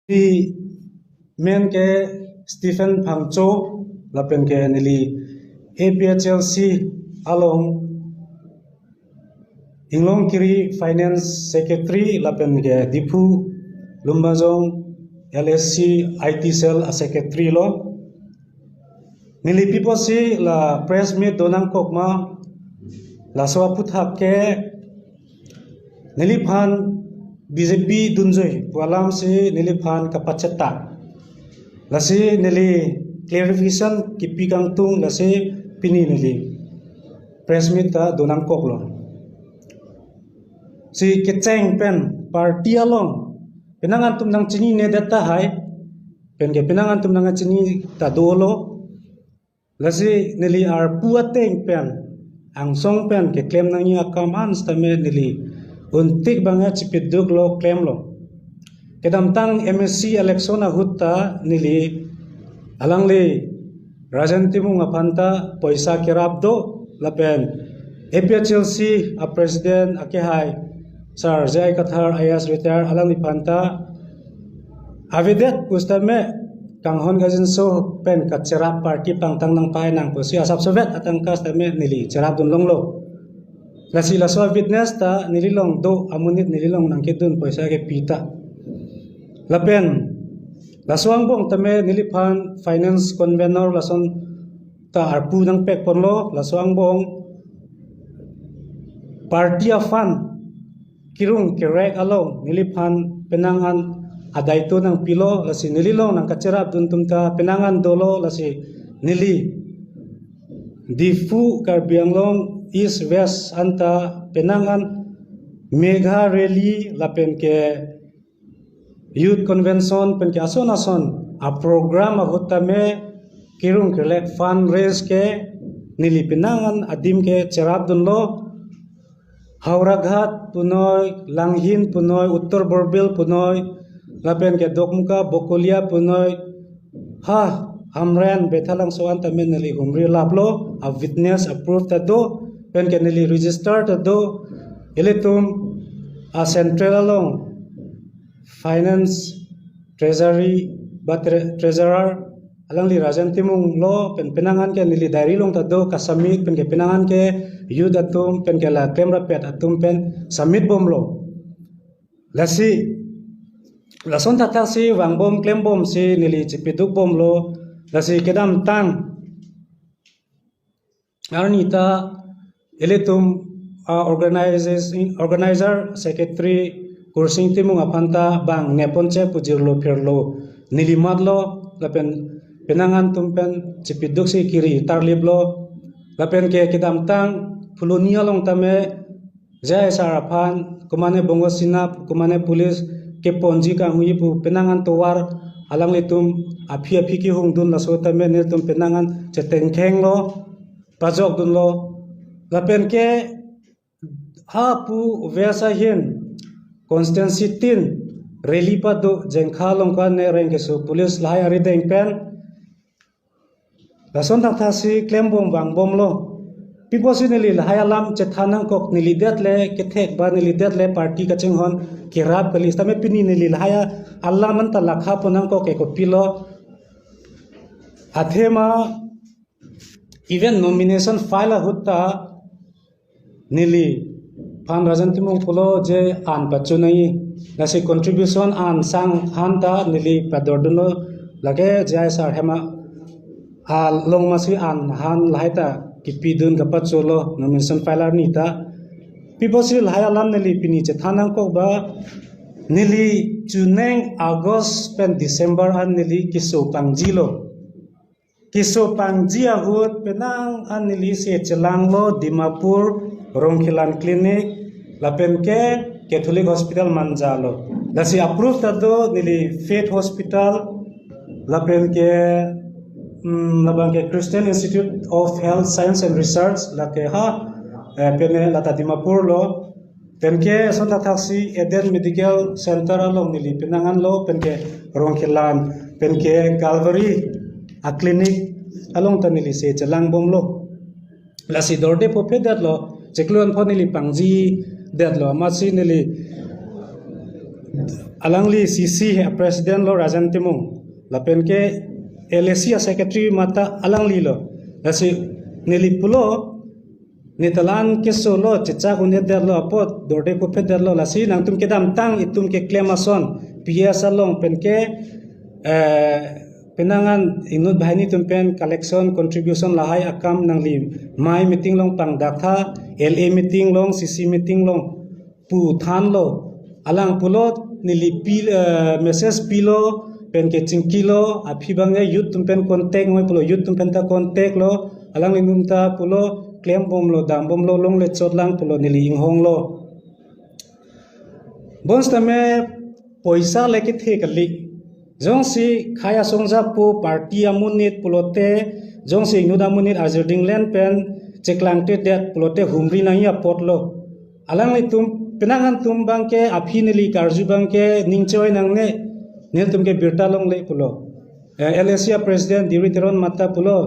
Di men ke Stephen Phangcho lapen ke nili APHLC along Inglong Kiri Finance Secretary lapen ke Dipu Lumbajong LSC IT Cell Secretary lo nili people si la press meet donang kokma la swaput hak ke nili phan BJP dunjoi pualam si nili phan kapacheta lasi nili clarification kipi kangtung lasi pini nili press meet ta donang koklo si kecheng pen party along penangan tum nang chini ne data hai pen ke penangan tum nang chini ta dolo lasi nili ar puateng pen angsong pen ke claim nang ya kaman stame nili untik banga chipiduk lo claim lo kedam tang MSC election a hutta nili alangli rajanti mu ngapanta poisa kirap do lapen APHLC a president akehai sir jai kathar IAS retire alangli panta avidet pustame kanghon gajin so pen kachera party pangtang nang pai nang posi asap sovet atang kas tame nili cherap dun long lo lasi laswa witness ta nililong do amunit nililong nang kidun poisa ke pita lapen laswang bong tame niliphan finance convener lason ta arpu nang pek ponlo laswang bong party afan kirung kirek along niliphan penangan adaito nang pilo lasi nililong nang kacerap dun tumta penangan dolo lasi nili difu karbianglong East West anta penangan mega rally lapen ke youth convention pen ke ason a program agutame kirung kelek fundraise ke nili penangan adim ke cerap dunlo Hauraghat punoy Langhin punoy Uttar Borbil punoy lapen ke Dokmuka Bokolia punoy ha Hamren betalang soan tamen nili humri lablo a witness approved ta do pen ke nili register ta do elitum a central along finance treasury but treasurer alangli rajan timung lo pen penangan ke nili diary long ta do ka submit pen ke penangan ke yud atum pen ke la camera pet atum pen submit bom lo lasi lason ta si wang bom claim bom si nili chipiduk bom lo lasi kedam tang arnita elitum organizer secretary kursing timung apanta bang neponche pujirlo phirlo nilimatlo lapen penangan tumpen chipiduk si kiri tarliblo lapen ke kedam tang phulonia long tame jai saraphan kumane bongo sinap kumane police ke ponji ka hui pu penangan towar alang litum api ki hungdun laso tame ne tum penangan chetengkheng lo pajok dun lo lapen ke ha pu vesa hin constancy tin rally pa do jengkha long kan ne reng ke so police lai ari deng pen lason tak thasi claim bom bang bom lo people sinili hayalam chethanang kok nilidet le kethek ba nilidet le party ka chenghon kirap kalis tame pini nili haya allah man ta lakha ponang ko ke ko pilo athema even nomination file hutta nili phan rajan timung polo je an pachunai nasi contribution an sang hanta nili padorduno lage jai sar hema a long masi an han laita kipidun kapacholo nomination file nita people sil hayalam nili pini che thanang ko ba nili chuneng august pen december an nili kiso pangjilo kiso pangji ahut penang an nili se chelanglo dimapur rongkhilan clinic lapen ke catholic hospital manjalo lasi approve ta do nili faith hospital lapen ke labang ke Christian Institute of Health Science and Research lake ha pene lata dimapur lo penke sonta taksi Eden Medical Center along nili penangan lo penke rongkhilan penke Calvary a clinic along tanili se chelang bom lo lasi dorde popet dat lo chekluan phonili pangji dat lo masi nili alangli CC president lo Rajan Timung lapen ke LSC secretary mata alangli lo lasi nilipulo nitalan ke solo chicha kunde derlo apot dorde ko federlo lasi nang tum ke dam tang itum ke claimason PS along pen ke penangan inut bahani tumpen collection contribution lahai akam nangli mai meeting long pang dakha LA meeting long CC meeting long pu than lo alang pulot nili pil message pilo pen ke chingkilo aphibange youth tumpen contact moi pulo youth tumpen ta contact lo alang linum ta pulo claim bom lo dam bom lo long le chotlang pulo nili inghong lo bons tame poisa leki thekali jong si khaya songja pu party amunit pulote jong si nuda munit azurding land pen cheklangte det pulote humri nai apotlo alang li tum penangan tum bangke aphinili karju bangke ningchoi nangne nil tumke birta long le pulo LSC president diriteron mata pulo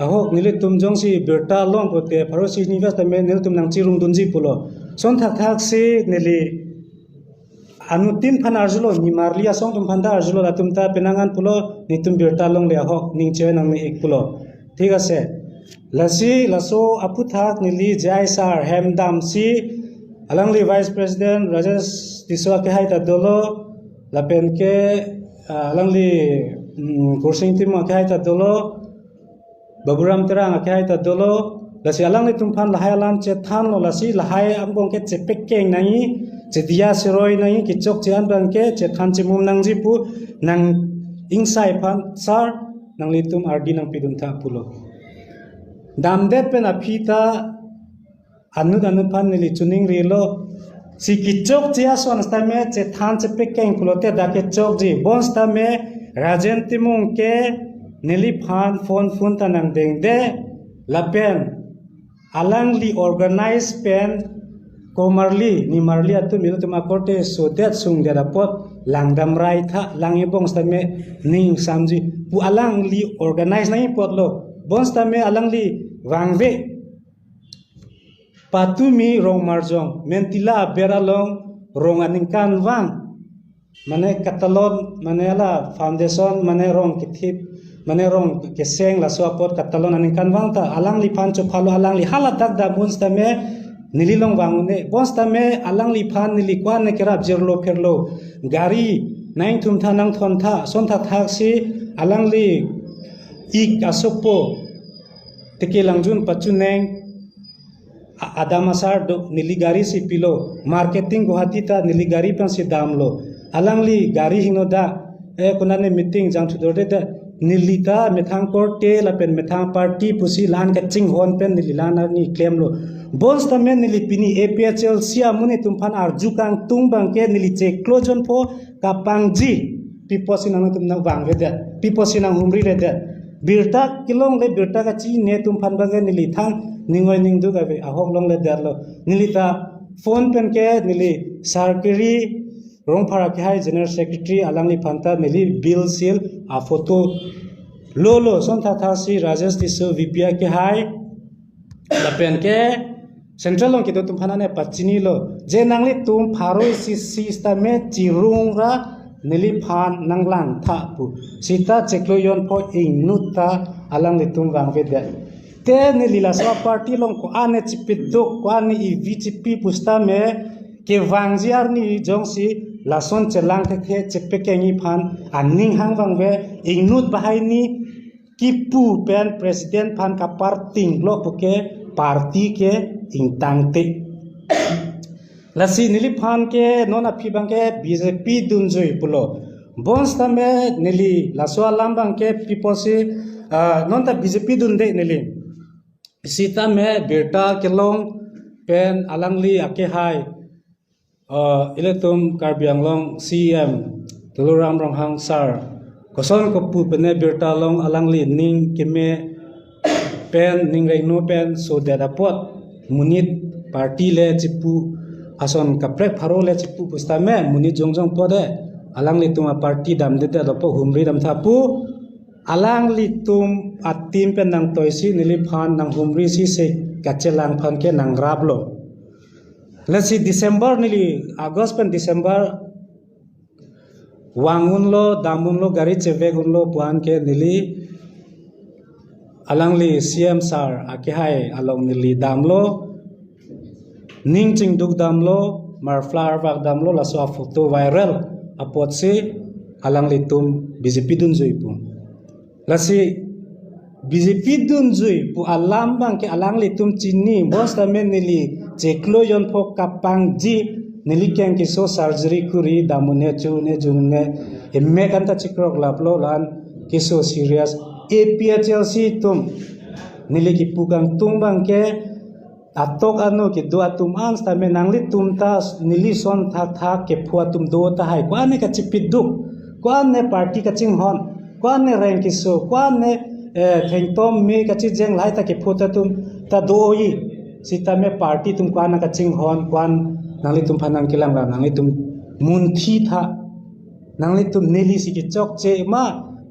aho nili tum jong si birta long pote pharosi university me nil tum nang chirum dunji pulo son thak thak si nili anu tin phan arjulo ni marlia song tum phanda arjulo latum ta penangan pulo ni tum birta long le ho ningchoi nang me ek pulo thik ase lasi laso apu thak nili jai sar hemdam si alangli vice president Rajesh Tiswa ke hai ta dolo lapen ke alangli kursing tim ke hai ta dolo baburam terang ke hai ta dolo lasi alangli tum phan lahai alam che than lo lasi lahai ambong ke chepek keng nai che dia seroi nai ki chok chian bang ke che than che mum nang ji pu nang insai phan sar nang li tum ardi nang pidum tha pulo damdet pen aphita anu phan nili chuning rilo si ki chok chia son sta me che than che pekeng pulote da ke chok ji bon sta me Rajan Timung ke nili phan phone ta nang deng de lapen alangli organize pen komarli ni marli atu milu tuma korte so that sung de rapot langdam rai tha langi bong sta me ning samji pu alangli organize nai potlo bon sta me alangli wangve patumi rong marjong mentila beralong rong aningkan wang mane katalon mane la foundation mane rong kithip mane rong keseng la swapot katalon aningkan wang ta alang li phan cho phalo alang li hala dak da bunsta me nililong wangune bonsta me alang li phan nili kwan ne kerap jerlo pherlo gari naing thum tha nang thon tha son tha thak si alang li ik asopo teke langjun pachuneng Adamasar do niligari si pilo marketing Guwahati ta niligari pan si damlo alangli gari hinoda kunane meeting jang thudorde da nilita methang korte la pen methang party pusi lan ka ching hon pen nililana ni claim lo bons ta men nilipini APHL sia muni tumphan arjukang tungbang ke niliche clojon pho kapangji piposinang tum nang wang reda piposinang humri reda birta kilong le birta ka chi ne tumphan bange nilithang ningoi ningdu ga be ahok long le derlo nilita phone pen ke nili sarkari rong phara ke hai general secretary alangli phanta nili bill seal a photo lolo son tha tha si Rajesh Tiswa VPA ke hai la pen ke central long ke to tum phana ne pachini lo je nangli tum pharoi si sta me chirung ra nili phan nanglang tha pu sita chekloyon pho ingnuta alangli tum wang ve de te nili la swa party long ko ane chipit do ko ane EV chipi pusta me ke wangjiar ni jongsi lason chelang the chepe kengi phan aning hang wangwe ingnut bahai ni kipu pen president phan ka parting lo ke party ke ingtangte lasi nili phan ke nona phi bangke BJP dunjoi pulo bons tame nili laswa lambang ke piposi non ta BJP dunde nili sita me beta kelong pen alangli ake hai iletum Karbi Anglong CM Tuluram Ronghang Sar koson ko pu pene beta long alangli ning keme pen ning rei no pen so that apot munit party le chipu ason kapre pharo le chipu pusta me munit jongjong pode alangli tuma party dam de da po humri dam thapu alangli tum atim pen nang toisi nili phan nang humri si se kachelang phan ke nang rablo lasi December nili August pen December wangun lo damun lo gari cevek un lo puan ke nili alangli CM sar akihai along nili damlo ning ching duk damlo mar flower bag damlo laso a photo viral apot si alangli tum BJP dun zui pu lasi BJP dun zui pu alam bang ke alangli tum chini bos tamen nili cheklo yon phok kapang ji nili keng kiso surgery kuri damune chu ne junne emme kanta chikrok laplo lan kiso serious APHLC tum nili ki pukang tung bang ke atok anu ki do atum ans ta me nangli tum ta nili son thak thak ke phua tum do ta hai kwa ne ka chipit duk kwa ne party ka ching hon kwa ne rank kiso kwa ne thengtom me ka chi jeng lai ta ke phota tum ta do yi sita me party tum kwa na ka ching hon kwan nangli tum phanang kilang la nangli tum mun thi tha nangli tum neli si ki chok che ma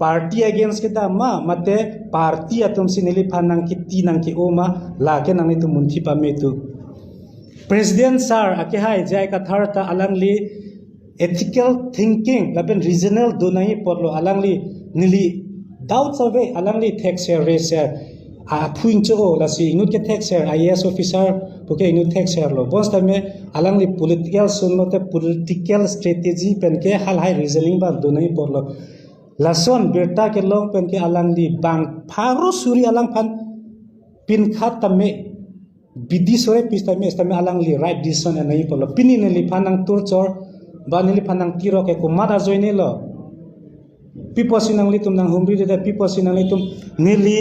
party against kita ma mate party atum si neli phanang ki ti nang ki o ma la ke nangli tum mun thi pa me tu president sir ake hai jai ka thar ta alangli ethical thinking laben regional donai porlo alangli nili doubt survey alangli tech share share a phuing cho la si inut ke tech share IAS officer puke inut tech share lo bos tame alangli political sunno te political strategy pen ke hal hai reasoning ba donai porlo lason berta ke long pen ke alangli bang pharo suri alang phan pin khat tame bidi sore pis tame stame alangli right decision anai porlo pini ne li phanang tur chor ba ne li phanang tiro ke ko mara joine lo pipo sinangli tum nang humri de pipo sinangli tum nili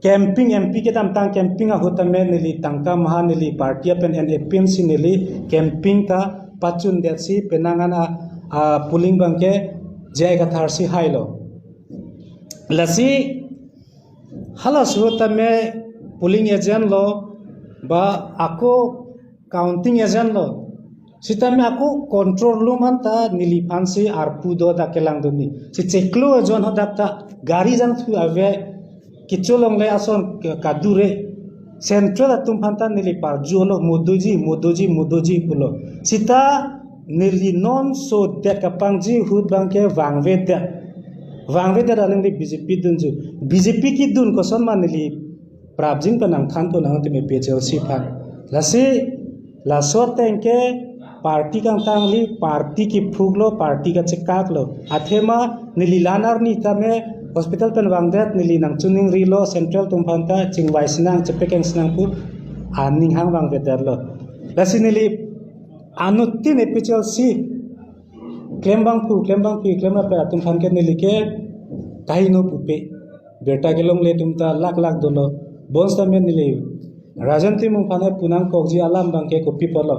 camping MP ke tam tang camping a hota me nili tangka maha nili party pen and epin si nili camping ka pachun det si penangan a puling bangke jai ka thar si hailo lasi halas hota me puling agent lo ba ako counting agent lo sita me ako control room anta nili phansi arpu do da kelang duni si cheklo jon hodak ta gari jan thu ave kicolong le ason kadure central atum phanta nili par jolo modoji pulo sita nili non so that kapangji hud bangke wangve da aling di BJP dunju BJP ki dun ko son manili prabjing panang khan to nang te PHLC phan lasi la so tengke party kang tangli party ki phuglo party ka chekak lo athema nili lanar ni tame hospital pen wangdet nili nang chuning rilo central tumphanta chingwai sinang chepekeng sinang pu aning hang wangdet lo lasi nili anutin PHLC klembang pu klem pe tumphan ke nili ke kaino pupe beta gelong le tumta lak dolo bons tamen nili rajanti mung phane punang kokji alam bangke copy polo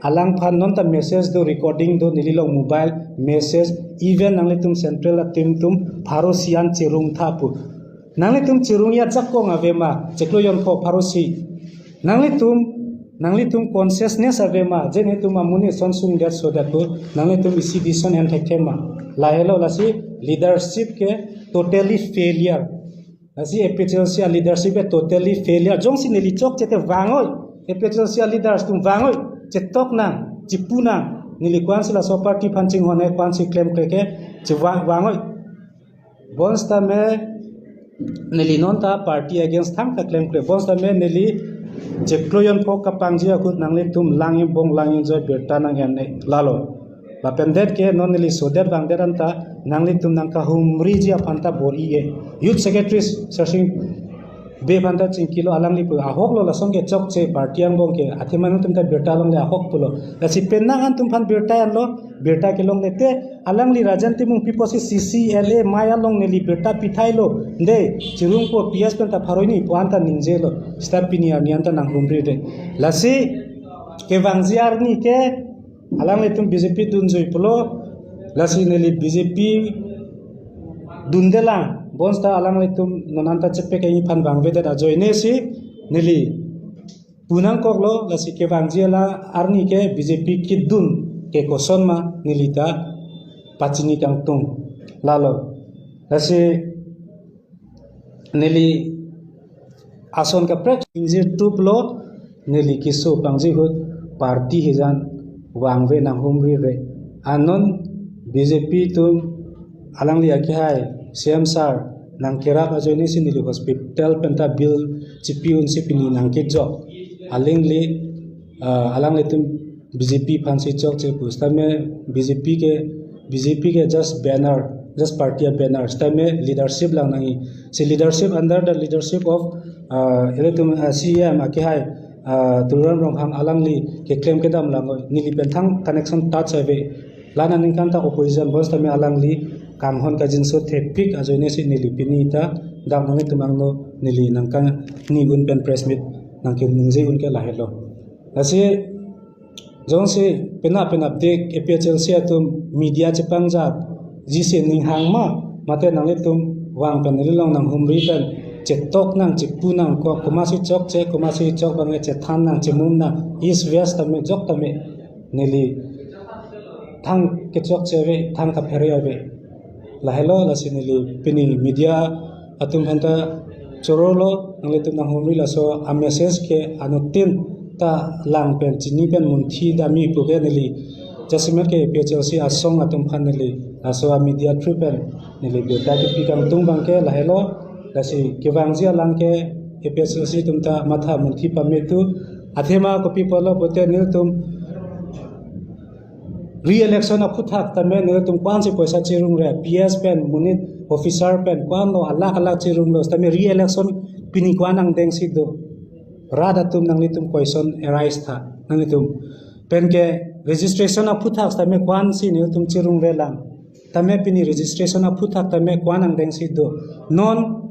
alang phan non ta message do recording do nililo mobile message even nangli tum central atim tum pharosian chirung thapu nangli tum chirung ya jakong avema cheklo yon pho pharosi nangli tum consciousness avema jene tum amuni sonsung that so that nangli tum isi vision and thekema la hello lasi leadership ke totally failure lasi PHLC leadership ke totally failure jongsi nili chok chete wangoi PHLC leaders tum wangoi chetok nang chipuna nili kwansi la so party punching hone kwansi claim kreke chwa wangoi bonsta me nili non ta party against tham ka claim kre bonsta me nili chekloyon phok ka pangji akut nangli tum langim bong langim joy berta nang en lalo la pendet ke non nili soder bang deran ta nangli tum nang ka humri ji afanta bori e youth secretary searching be phanta chingkilo alangli pu ahok lo lasong ke chok che party ang bong ke athiman tum ta berta long le ahok pulo la si penna an tum phan berta an lo berta ke long lete alangli rajanti mung piposi CCLA maya long neli berta pithai lo de chirung ko ps pen ta pharoi puanta ningje lo stap pinia nianta nang humri de la si ke wangjiar ni ke alangli tum BJP dunjoi pulo la si neli BJP dundelang bonsta alang litum nonanta chepe kai phan bangve da joine si nili punang koklo lasi ke bangjela arni ke BJP kidun ke kosonma nilita pachini kangtung lalo lasi nili ason ka prek injir tuplo nili kiso pangji hut party hijan wangve nang humri re anon BJP tum alang li akihai CM sar nang kerap ajoni sinili hospital penta bill cipiun sipini nang kijo aling li alang li tum BJP fancy chok che pustame BJP ke just banner just party banner stame leadership lang nangi si leadership under the leadership of electum CM akihai turan rongham alangli ke claim ke dam lang nili penthang connection touch ave lana ningkan ta opposition bos tame alangli kam hon ka jinso thepik ajoine si nili pinita dam nangi tumang no nili nangkan ni gun pen press meet nangke ningje unke lahelo ase jong se pena update APHL se atum media chepang jat jise ning hangma mate nangli tum wang pen rilong nang humri pen chetok nang chipu nang ko komasi chok bange chethan nang chimum na east west tame jok tame nili thang ke chok cheve thang ka pheri ave lahelo la sinili pini media atum hanta chorolo nangli tum nang humri la so a message ke anutin ta lang pen chini pen munthi dami puge nili jasimer ke PHLC asong atum khan nili aso a media tripen nili beta ke pikang tung bangke lahelo lasi kewangji alangke APHLC tumta matha munthi pametu athema ko people bote nil tum re-election of Kuthak tame nil tum kwan si paisa chirung re PS pen munit officer pen kwan lo alak chirung lo tame re-election pini kwan ang deng sido rada tum nang litum question arise tha nang litum pen ke registration of Kuthak tame kwan si nil tum chirung re lang tame pini registration of Kuthak tame kwan ang deng sido non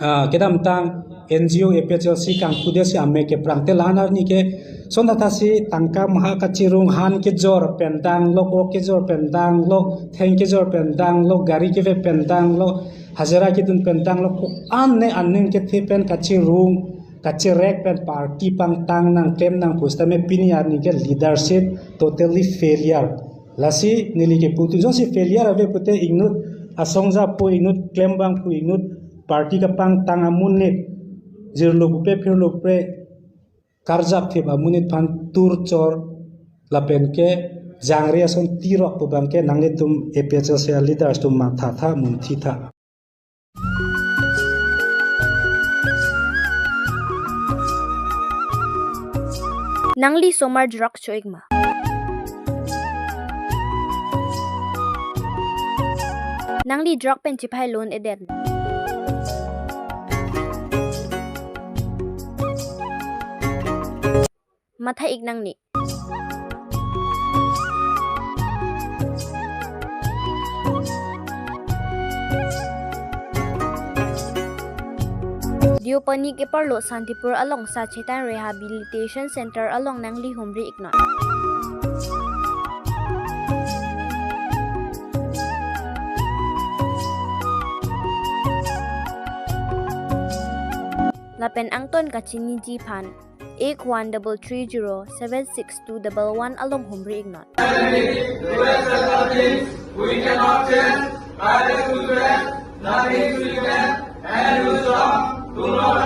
kedam tang NGO APHLC kang pude si amme ke prangte lanar ni ke sondata si tangka maha kachirung han ke jor pendang lo o ke jor pendang lo theng ke jor pendang lo gari ke ve pendang lo hazara ke tun pendang lo ko anne ke the pen kachirung kachirek pen party pang tang nang kem nang pustame pini ar ni ke leadership totally failure lasi nili ke putu jo si failure ave pute ignut asongja pu ignut claim bang pu ignut party ka pang tang amunit jirlo pupe phirlo pre karjak thib amunit phan tur chor lapen ke jangre ason tirok pu bang ke nangli tum APHLC leaders tum ma tha munthi tha nangli somar drak choigma nangli drak pen chiphai lon eden matha ignang ni Diopani ke parlo Santipur along sa Chetan Rehabilitation Center along Nangli Humri Iknot Lapen angton kachini jipan 8133076211 along Humri Ignot. We cannot change, nothing to prevent, and we strong, do not